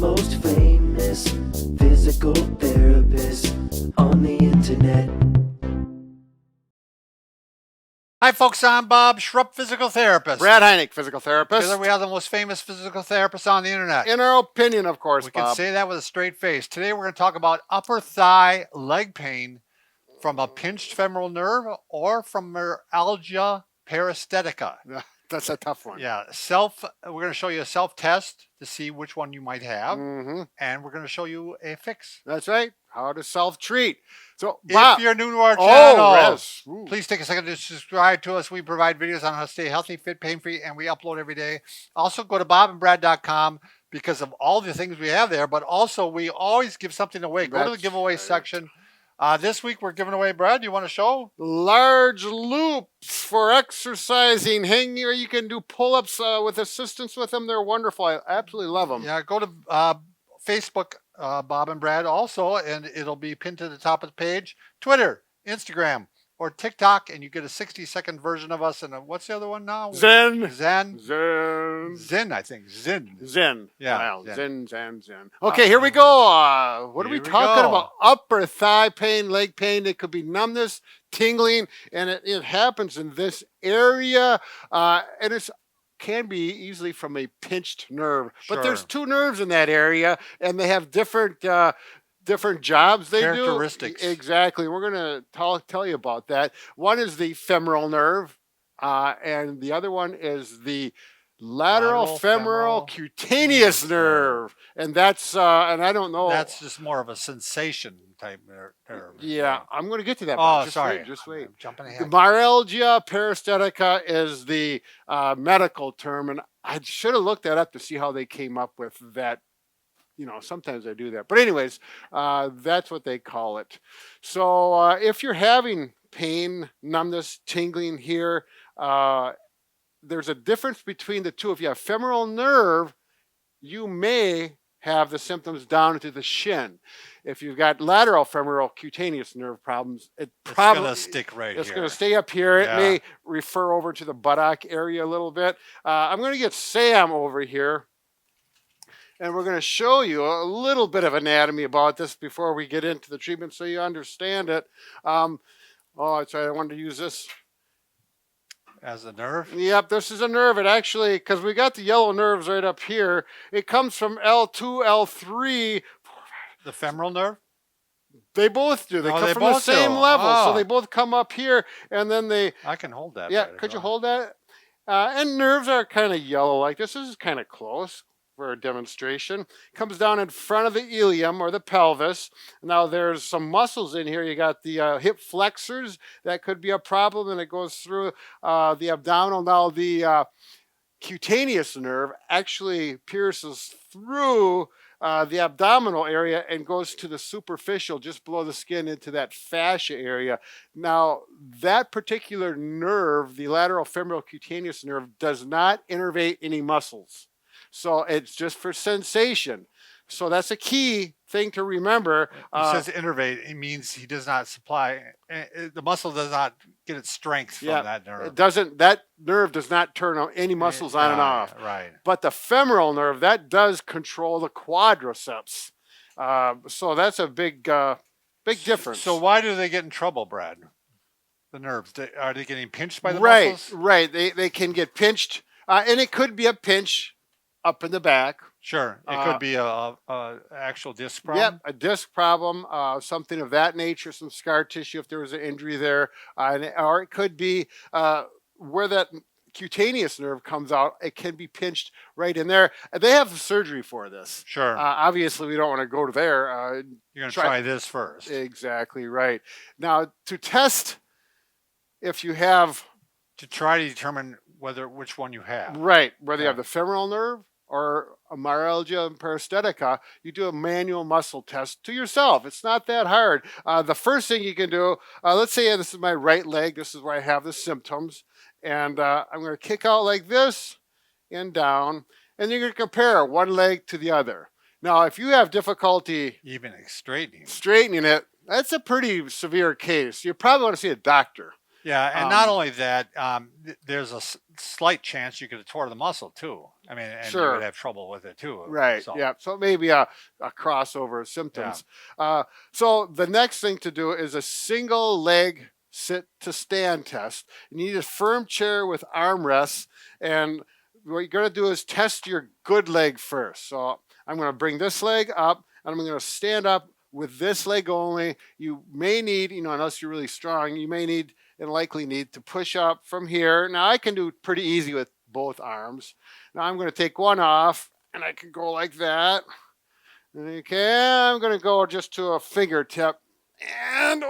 most famous physical therapist on the internet. Hi folks, I'm Bob Schrupp, physical therapist. Brad Heineck, physical therapist. Together we are the most famous physical therapists on the internet. In our opinion, of course, we Bob. can say that with a straight face. Today we're going to talk about upper thigh leg pain from a pinched femoral nerve or from Meralgie Paresthetica. That's a tough one. Yeah, we're going to show you a self-test to see which one you might have, and we're going to show you a fix. That's right. How to self-treat. So, Bob, if you're new to our channel, yes. Please take a second to subscribe to us. We provide videos on how to stay healthy, fit, pain-free, and we upload every day. Also, go to bobandbrad.com because of all the things we have there, but also we always give something away. Go to the giveaway section. This week we're giving away, Brad, you want to show? Large loops for exercising. Hang here. You can do pull-ups with assistance with them. They're wonderful. I absolutely love them. Yeah, go to Facebook, Bob and Brad also, and it'll be pinned to the top of the page. Twitter, Instagram, or TikTok, and you get a 60-second version of us. And what's the other one now? Zen, I think. Zen. Yeah. Well, Zen. Okay, here we go. What are we talking about? Upper thigh pain, leg pain. It could be numbness, tingling, and it happens in this area. And it can be easily from a pinched nerve. But there's two nerves in that area, and they have different jobs they characteristics. Do. Exactly. We're going to tell you about that. One is the femoral nerve, and the other one is the lateral femoral cutaneous nerve. And that's, and I don't know. That's just more of a sensation type nerve. Yeah, I'm going to get to that. Oh, just sorry. Just wait. I'm jumping ahead. The Meralgie Paresthetica is the medical term, and I should have looked that up to see how they came up with that. You know, sometimes I do that. But anyways, that's what they call it. So if you're having pain, numbness, tingling here, there's a difference between the two. If you have femoral nerve, you may have the symptoms down to the shin. If you've got lateral femoral cutaneous nerve problems, it's going to stick right here. It's going to stay up here. It may refer over to the buttock area a little bit. I'm going to get Sam over here. And we're going to show you a little bit of anatomy about this before we get into the treatment so you understand it. Oh, sorry, I wanted to use this. As a nerve? Yep, this is a nerve. It actually, because we got the yellow nerves right up here, it comes from L2, L3. The femoral nerve? They both do. They come from the same level. So they both come up here, and then they... I can hold that. Yeah, could you hold that? And nerves are kind of yellow like this. This is kind of close for a demonstration. It comes down in front of the ilium or the pelvis. Now there's some muscles in here. You got the hip flexors. That could be a problem, and it goes through the abdominal. Now the cutaneous nerve actually pierces through the abdominal area and goes to the superficial, just below the skin, into that fascia area. Now, that particular nerve, the lateral femoral cutaneous nerve, does not innervate any muscles. So it's just for sensation. So that's a key thing to remember. It says innervate. It means he does not supply, the muscle does not get its strength from that nerve. It doesn't, that nerve does not turn any muscles on and off. Right. But the femoral nerve, that does control the quadriceps. So that's a big difference. So why do they get in trouble, Brad? The nerves, are they getting pinched by the muscles? Right. They can get pinched, and it could be a pinch up in the back. Sure. It could be a actual disc problem. Yep, a disc problem, something of that nature, some scar tissue if there was an injury there. Or it could be where that cutaneous nerve comes out. It can be pinched right in there. They have surgery for this. Sure. Obviously, we don't want to go to there. You're going to try this first. Exactly right. Now, to test if you have... To try to determine which one you have. Right, whether you have the femoral nerve or a Meralgie Paresthetica, you do a manual muscle test to yourself. It's not that hard. The first thing you can do, let's say this is my right leg. This is where I have the symptoms. And I'm going to kick out like this and down. And you're going to compare one leg to the other. Now, if you have difficulty even straightening it, that's a pretty severe case. You probably want to see a doctor. Yeah, and not only that, there's slight chance you could have tore the muscle too. I mean, and you Sure. would have trouble with it too. Right. So, Yeah. So maybe a crossover of symptoms. So the next thing to do is a single leg sit to stand test. You need a firm chair with armrests, and what you're going to do is test your good leg first. So I'm going to bring this leg up, and I'm going to stand up with this leg only. You may need, unless you're really strong, you may need and likely need to push up from here. Now I can do pretty easy with both arms. Now I'm going to take one off, and I can go like that. Okay, I'm going to go just to a fingertip, and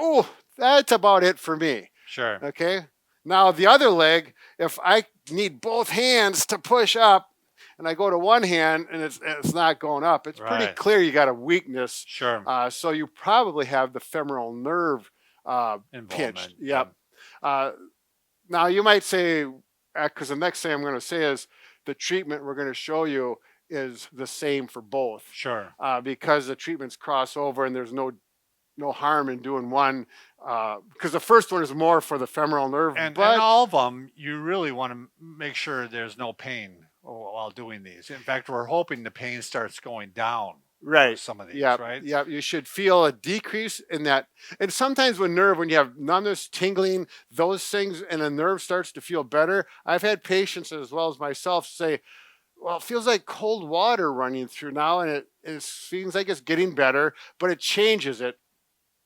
that's about it for me. sure. Okay, now the other leg, if I need both hands to push up, and I go to one hand and it's not going up, it's pretty Right. clear you got a weakness. Sure. So you probably have the femoral nerve Involvement. pinched. Yep. Now you might say, because the next thing I'm going to say is the treatment we're going to show you is the same for both, Sure. because the treatments cross over and there's no harm in doing one, because the first one is more for the femoral nerve. And but all of them, you really want to make sure there's no pain while doing these. In fact, we're hoping the pain starts going down. right, Some of these, yeah, right? yeah, you should feel a decrease in that. And sometimes when you have numbness, tingling, those things, and the nerve starts to feel better. I've had patients as well as myself say, well, it feels like cold water running through now, and it seems like it's getting better, but it changes it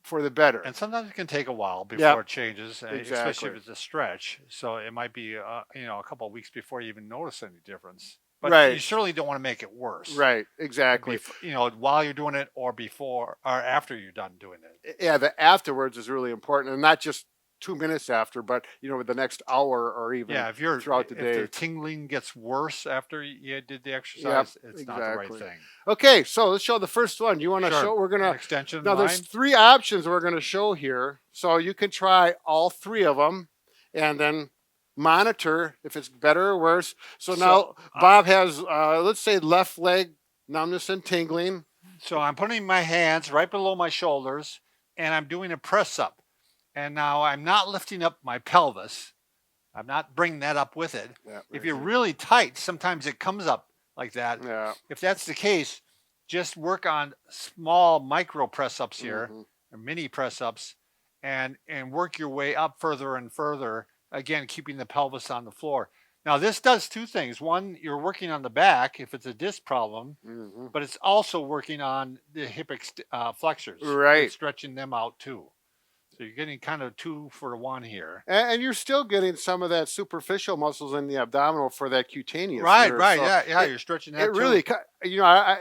for the better. And sometimes it can take a while before Yep. it changes, especially Exactly. if it's a stretch. So it might be, a couple of weeks before you even notice any difference. But Right. you certainly don't want to make it worse. Right, exactly. While you're doing it or before or after you're done doing it. Yeah, the afterwards is really important, and not just 2 minutes after, but the next hour or even throughout the if day. the tingling gets worse after you did the exercise, it's not the right exactly. thing. Okay, so let's show the first one. You want to Sure. show? We're gonna Extension now. line. There's 3 options we're gonna show here, so you can try all 3 of them, and then monitor if it's better or worse. So now Bob has, let's say, left leg numbness and tingling. So I'm putting my hands right below my shoulders, and I'm doing a press up. And now I'm not lifting up my pelvis. I'm not bringing that up with it. Yeah, If you're really tight, sometimes it comes up like that. Yeah. If that's the case, just work on small micro press ups here, or mini press ups, and work your way up further and further. Again, keeping the pelvis on the floor. Now, this does 2 things. One, you're working on the back if it's a disc problem, but it's also working on the hip flexors, Right. and stretching them out too. So you're getting kind of 2 for 1 here. And you're still getting some of that superficial muscles in the abdominal for that cutaneous. Right, nerve. right, So yeah, you're stretching that It too. really,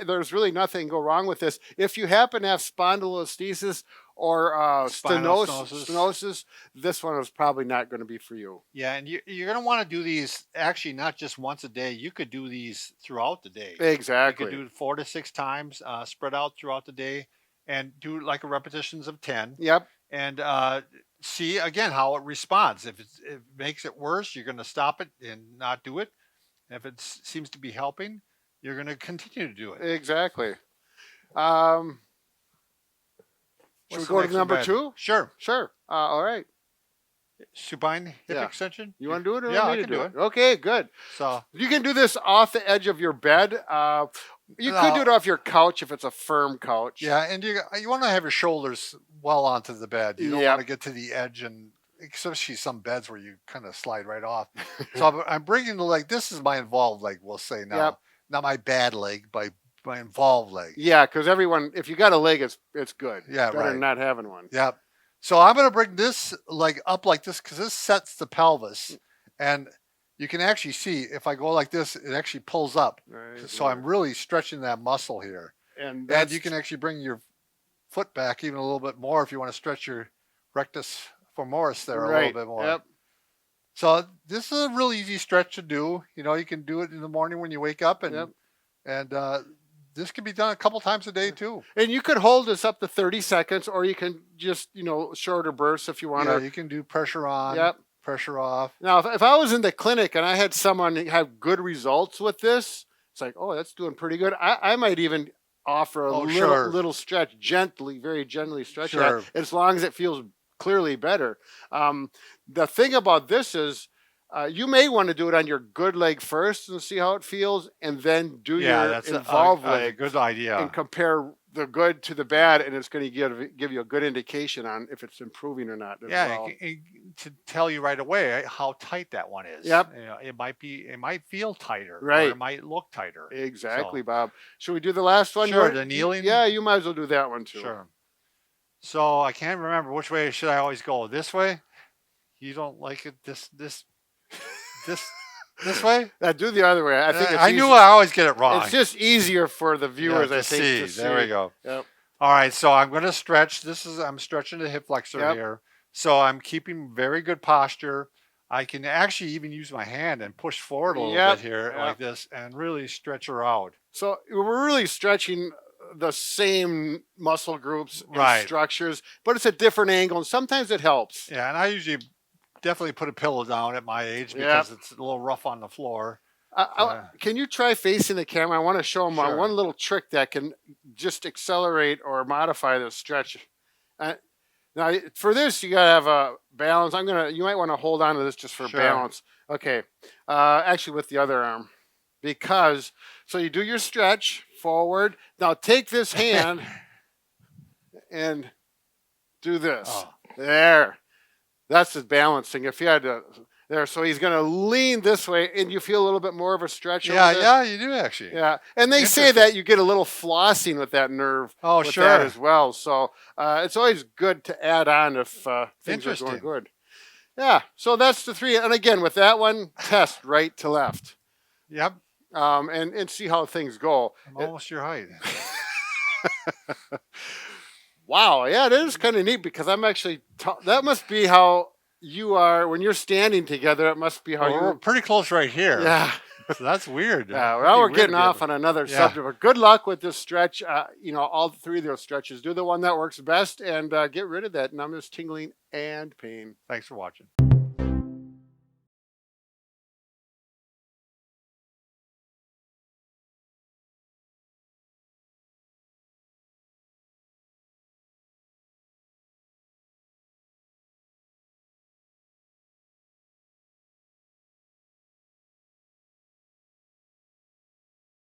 there's really nothing go wrong with this. If you happen to have spondylolisthesis or Spinal stenosis, this one is probably not going to be for you. Yeah, and you're going to want to do these actually not just once a day. You could do these throughout the day. Exactly. You could do it 4 to 6 times, spread out throughout the day, and do like repetitions of 10. Yep. And see again how it responds. If it makes it worse, you're going to stop it and not do it. And if it seems to be helping, you're going to continue to do it. Exactly. Should we What's go the to next number one, Ben? 2? Sure. Sure. All right. Supine hip Yeah. extension. You want to do it? Or Yeah, me I to can do it. Okay, good. So You can do this off the edge of your bed. You could do it off your couch if it's a firm couch. yeah, and you want to have your shoulders well onto the bed. You don't Yep. want to get to the edge, and especially some beds where you kind of slide right off. So I'm bringing the leg. This is my involved leg. We'll say now, Yep. not my bad leg, but my involved leg. Yeah, because if you got a leg, it's good. Yeah, Better right. than not having one. Yep. So I'm going to bring this leg up like this because this sets the pelvis, and you can actually see if I go like this, it actually pulls up. Right, So I'm really stretching that muscle here. and And you can actually bring your foot back even a little bit more if you want to stretch your rectus femoris there a little bit more. Yep. So this is a really easy stretch to do. You can do it in the morning when you wake up, and Yep. this can be done a couple times a day too. And you could hold this up to 30 seconds, or you can just shorter bursts if you want Yeah, to. you can do pressure on, Yep. pressure off. Now, if I was in the clinic and I had someone have good results with this, it's like, oh, that's doing pretty good. I might even offer a little stretch, very gently stretch Sure. that, as long as it feels clearly better. The thing about this is You may want to do it on your good leg first and see how it feels, and then do your that's involved a leg good idea. and compare the good to the bad, and it's going to give you a good indication on if it's improving or not. As Yeah, well. to tell you right away how tight that one is. Yep. You know, it might feel tighter, Right. Or it might look tighter. Exactly, So, Bob. Should we do the last one? Sure, the kneeling? Yeah, you might as well do that one too. Sure. So I can't remember which way should I always go. This way? You don't like it this way? Do the other way. I think it's I knew I always get it wrong. It's just easier for the viewers, I think, to see. There we go. Yep. All right, so I'm going to stretch. I'm stretching the hip flexor here. So I'm keeping very good posture. I can actually even use my hand and push forward a little bit here like this and really stretch her out. So we're really stretching the same muscle groups and structures, but it's a different angle, and sometimes it helps. Yeah, and I usually definitely put a pillow down at my age because it's a little rough on the floor. Can you try facing the camera? I want to show them one little trick that can just accelerate or modify the stretch. Now, for this, you gotta have a balance. You might want to hold on to this just for balance. Okay, actually with the other arm, so you do your stretch forward. Now take this hand and do this. Oh. There. That's the balancing. If you had to, there, so he's going to lean this way, and you feel a little bit more of a stretch. Yeah, you do actually. Yeah, and they say that you get a little flossing with that nerve. Oh, with that as well. So it's always good to add on if things are going good. Yeah. So that's the three, and again with that one, test right to left. Yep. And see how things go. I'm almost your height. Wow, yeah, it is kind of neat because I'm actually, that must be how you are when you're standing together. It must be how we're pretty close right here. Yeah. So that's weird. Yeah, well, we're getting off on another subject, but good luck with this stretch. All three of those stretches. Do the one that works best and get rid of that numbness, tingling, and pain. Thanks for watching.